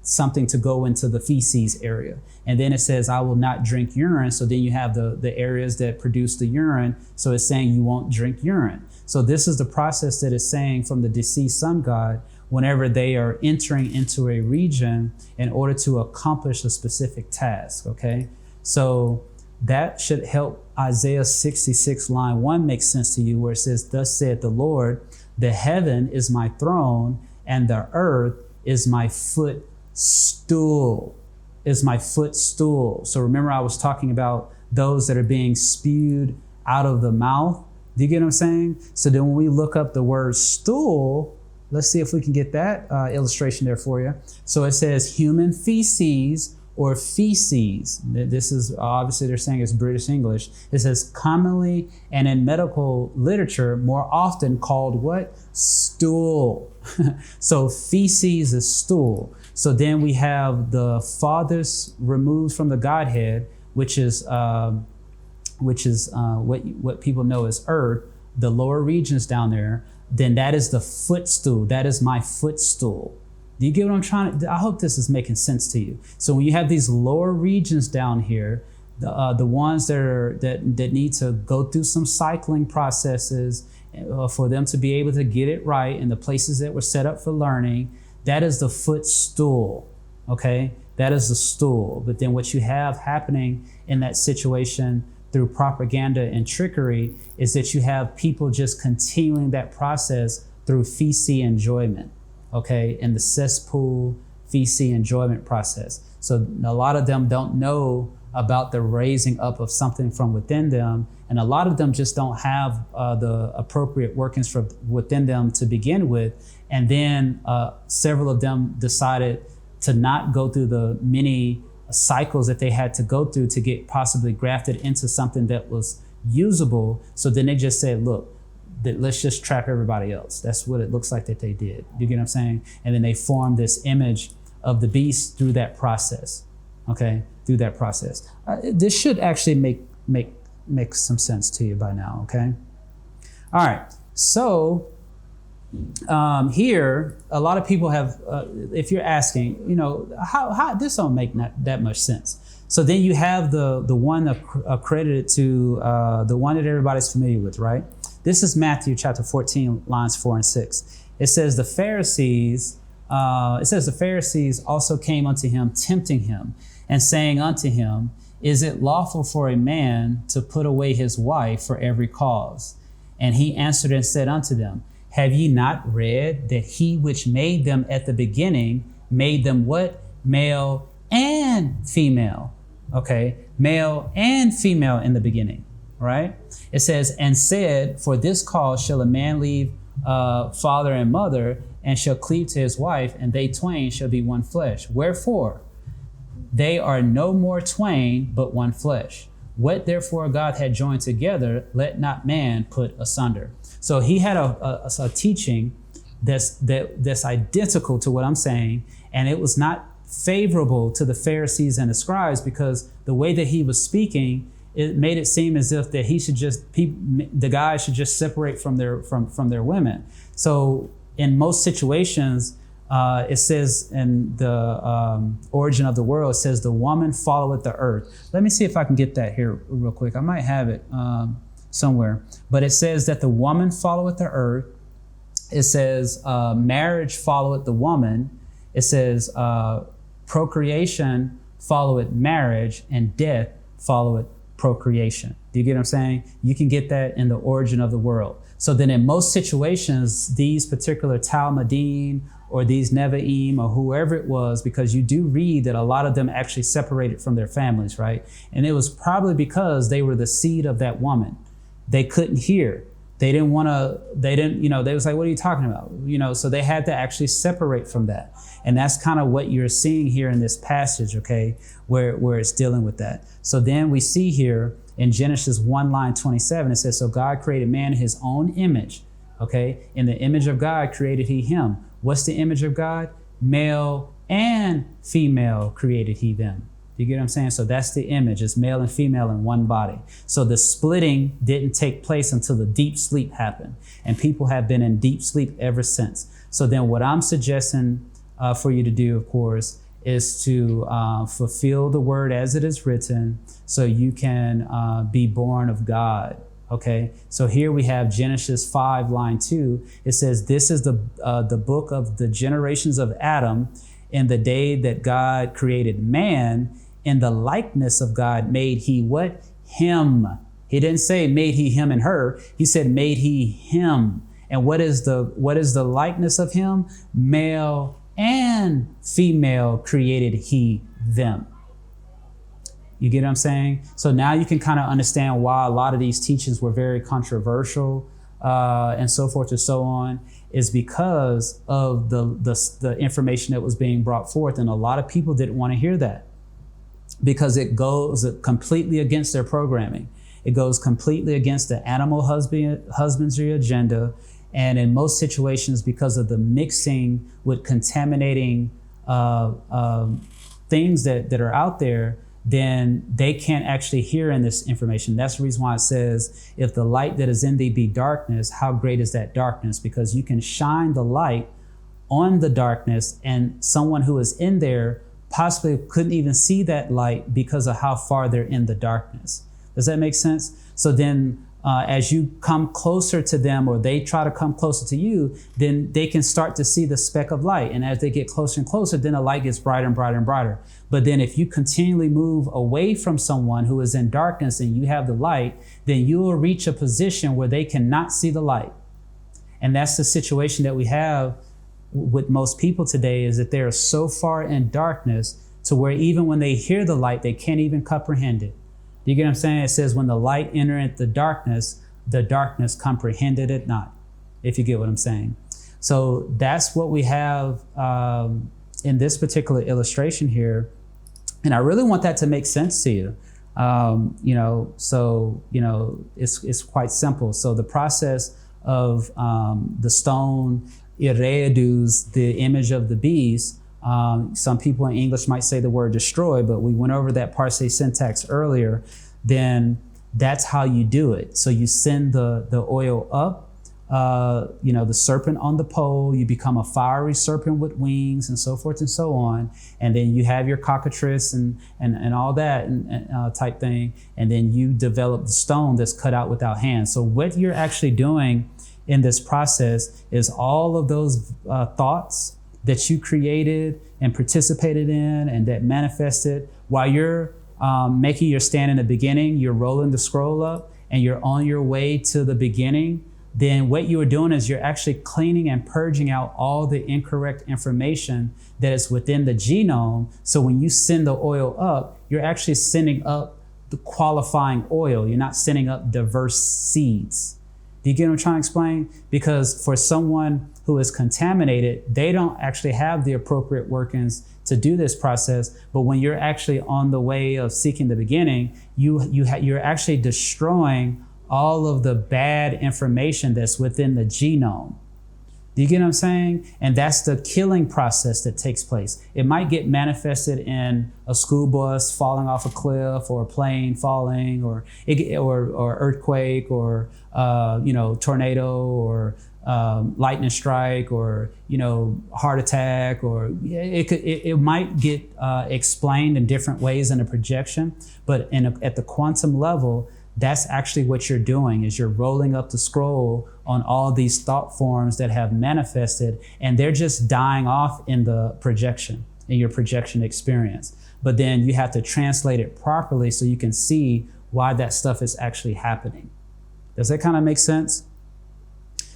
something to go into the feces area. And then it says, I will not drink urine. So then you have the areas that produce the urine. So it's saying you won't drink urine. So this is the process that it's saying from the deceased sun god whenever they are entering into a region in order to accomplish a specific task, okay? So that should help Isaiah 66 line 1 make sense to you, where it says, thus saith the Lord, the heaven is my throne and the earth is my footstool, is my footstool. So remember I was talking about those that are being spewed out of the mouth. Do you get what I'm saying? So then when we look up the word stool, let's see if we can get that illustration there for you. So it says human feces or feces. This is obviously they're saying it's British English. It says commonly and in medical literature more often called what? Stool. So feces is stool. So then we have the farthest removed from the Godhead, which is what people know as earth, the lower regions down there. Then that is the footstool. That is my footstool. Do you get what I'm trying to? I hope this is making sense to you. So when you have these lower regions down here, the ones that need to go through some cycling processes for them to be able to get it right in the places that were set up for learning, that is the footstool. Okay, that is the stool. But then what you have happening in that situation through propaganda and trickery is that you have people just continuing that process through feces enjoyment. Okay, in the cesspool feces enjoyment process. So a lot of them don't know about the raising up of something from within them. And a lot of them just don't have the appropriate workings from within them to begin with. And then several of them decided to not go through the many cycles that they had to go through to get possibly grafted into something that was usable. So then they just said, look, let's just trap everybody else. That's what it looks like that they did. You get what I'm saying? And then they formed this image of the beast through that process. Okay, through that process. This should actually make some sense to you by now. Okay. All right. So here, a lot of people have. If you're asking, how this don't make that much sense. So then you have the one accredited to the one that everybody's familiar with, right? This is Matthew chapter 14, lines 4 and 6. It says the Pharisees also came unto him, tempting him, and saying unto him, is it lawful for a man to put away his wife for every cause? And he answered and said unto them, have ye not read that he which made them at the beginning made them what? Male and female. Okay, male and female in the beginning. Right? It says, and said, for this cause shall a man leave father and mother, and shall cleave to his wife, and they twain shall be one flesh. Wherefore, they are no more twain, but one flesh. What therefore God had joined together, let not man put asunder. So he had a teaching that's identical to what I'm saying, and it was not favorable to the Pharisees and the scribes because the way that he was speaking, it made it seem as if that the guys should just separate from their women. So in most situations, it says in the origin of the world, it says the woman followeth the earth. Let me see if I can get that here real quick. I might have it somewhere, but it says that the woman followeth the earth. It says marriage followeth the woman. It says procreation followeth marriage, and death followeth procreation. Do you get what I'm saying? You can get that in the origin of the world. So then in most situations, these particular Talmudim or these Nevi'im or whoever it was, because you do read that a lot of them actually separated from their families, right? And it was probably because they were the seed of that woman. They couldn't hear. They didn't want to, they was like, what are you talking about? So they had to actually separate from that. And that's kind of what you're seeing here in this passage, okay, where it's dealing with that. So then we see here in Genesis 1 line 27, it says, so God created man in his own image, okay? In the image of God created he him. What's the image of God? Male and female created he them. You get what I'm saying? So that's the image. It's male and female in one body. So the splitting didn't take place until the deep sleep happened. And people have been in deep sleep ever since. So then what I'm suggesting for you to do, of course, is to fulfill the word as it is written so you can be born of God. Okay, so here we have Genesis 5, line 2. It says, this is the book of the generations of Adam. In the day that God created man, in the likeness of God made he what? Him. He didn't say made he him and her. He said made he him. And what is the likeness of him? Male and female created he them. You get what I'm saying? So now you can kind of understand why a lot of these teachings were very controversial and so forth and so on, is because of the information that was being brought forth. And a lot of people didn't want to hear that because it goes completely against their programming. It goes completely against the animal husbandry agenda. And in most situations, because of the mixing with contaminating things that are out there, then they can't actually hear in this information. That's the reason why it says, if the light that is in thee be darkness, how great is that darkness? Because you can shine the light on the darkness, and someone who is in there possibly couldn't even see that light because of how far they're in the darkness. Does that make sense? So then as you come closer to them, or they try to come closer to you, then they can start to see the speck of light. And as they get closer and closer, then the light gets brighter and brighter and brighter. But then if you continually move away from someone who is in darkness and you have the light, then you will reach a position where they cannot see the light. And that's the situation that we have with most people today, is that they're so far in darkness to where even when they hear the light, they can't even comprehend it. You get what I'm saying? It says, when the light entereth the darkness comprehended it not, if you get what I'm saying. So that's what we have in this particular illustration here. And I really want that to make sense to you. It's quite simple. So the process of the stone eredu's the image of the beast. Some people in English might say the word destroy, but we went over that parse syntax earlier. Then that's how you do it. So you send the oil up, the serpent on the pole, you become a fiery serpent with wings and so forth and so on. And then you have your cockatrice and all that and type thing. And then you develop the stone that's cut out without hands. So what you're actually doing in this process is all of those thoughts that you created and participated in and that manifested while you're making your stand in the beginning, you're rolling the scroll up and you're on your way to the beginning. Then what you are doing is you're actually cleaning and purging out all the incorrect information that is within the genome. So when you send the oil up, you're actually sending up the qualifying oil. You're not sending up diverse seeds. Do you get what I'm trying to explain? Because for someone who is contaminated, they don't actually have the appropriate workings to do this process. But when you're actually on the way of seeking the beginning, you're actually destroying all of the bad information that's within the genome. Do you get what I'm saying? And that's the killing process that takes place. It might get manifested in a school bus falling off a cliff, or a plane falling, or earthquake, or tornado, or lightning strike, or heart attack, or it might get explained in different ways in a projection. But at the quantum level, that's actually what you're doing, is you're rolling up the scroll on all these thought forms that have manifested, and they're just dying off in the projection, in your projection experience. But then you have to translate it properly so you can see why that stuff is actually happening. Does that kind of make sense?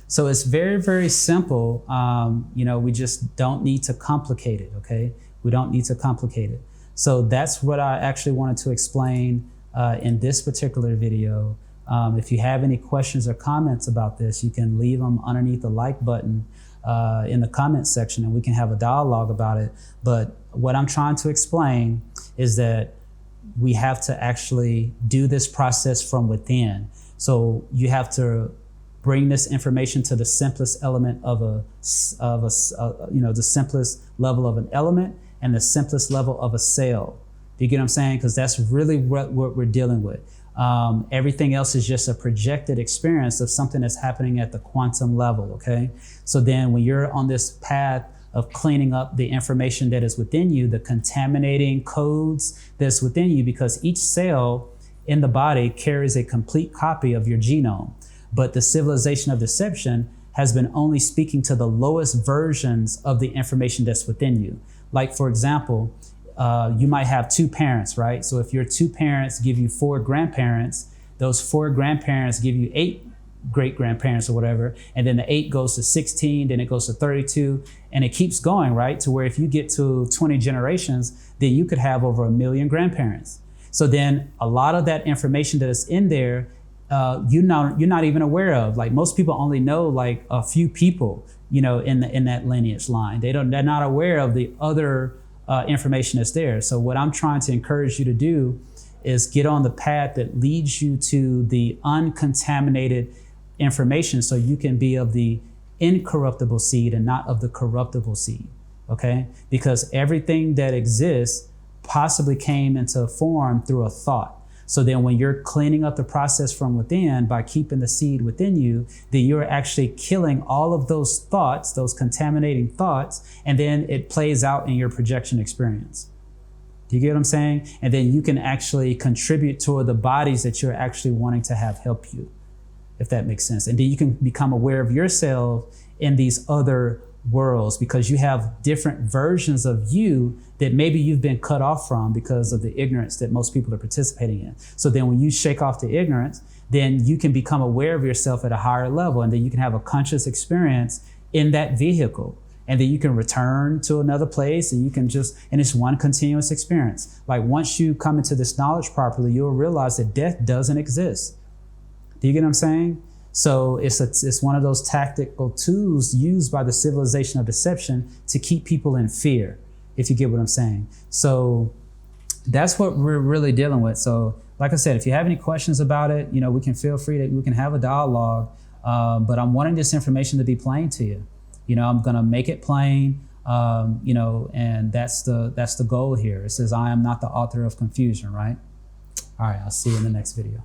So it's very, very simple. We just don't need to complicate it, okay? We don't need to complicate it. So that's what I actually wanted to explain in this particular video. If you have any questions or comments about this, you can leave them underneath the like button in the comment section, and we can have a dialogue about it. But what I'm trying to explain is that we have to actually do this process from within. So you have to bring this information to the simplest element of the simplest level of an element and the simplest level of a cell. Do you get what I'm saying? Because that's really what we're dealing with. Everything else is just a projected experience of something that's happening at the quantum level, okay? So then when you're on this path of cleaning up the information that is within you, the contaminating codes that's within you, because each cell in the body carries a complete copy of your genome. But the civilization of deception has been only speaking to the lowest versions of the information that's within you. Like, for example, you might have two parents, right? So if your two parents give you 4 grandparents, those 4 grandparents give you 8 great grandparents or whatever, and then the 8 goes to 16, then it goes to 32, and it keeps going, right? To where if you get to 20 generations, then you could have over 1 million grandparents. So then a lot of that information that is in there, you're not even aware of. Like, most people only know like a few people, you know, in that lineage line. They're not aware of the other information that's there. So what I'm trying to encourage you to do is get on the path that leads you to the uncontaminated information, so you can be of the incorruptible seed and not of the corruptible seed. Okay? Because everything that exists possibly came into form through a thought. So then when you're cleaning up the process from within by keeping the seed within you, then you're actually killing all of those thoughts, those contaminating thoughts, and then it plays out in your projection experience. Do you get what I'm saying? And then you can actually contribute toward the bodies that you're actually wanting to have help you, if that makes sense. And then you can become aware of yourself in these other worlds, because you have different versions of you that maybe you've been cut off from because of the ignorance that most people are participating in. So then when you shake off the ignorance, then you can become aware of yourself at a higher level, and then you can have a conscious experience in that vehicle. And then you can return to another place, and you can and it's one continuous experience. Like, once you come into this knowledge properly, you'll realize that death doesn't exist. Do you get what I'm saying? So it's one of those tactical tools used by the civilization of deception to keep people in fear, if you get what I'm saying. So that's what we're really dealing with. So like I said, if you have any questions about it, you know, we can have a dialogue, but I'm wanting this information to be plain to you. You know, I'm going to make it plain, you know, and that's the goal here. It says, I am not the author of confusion, right? All right, I'll see you in the next video.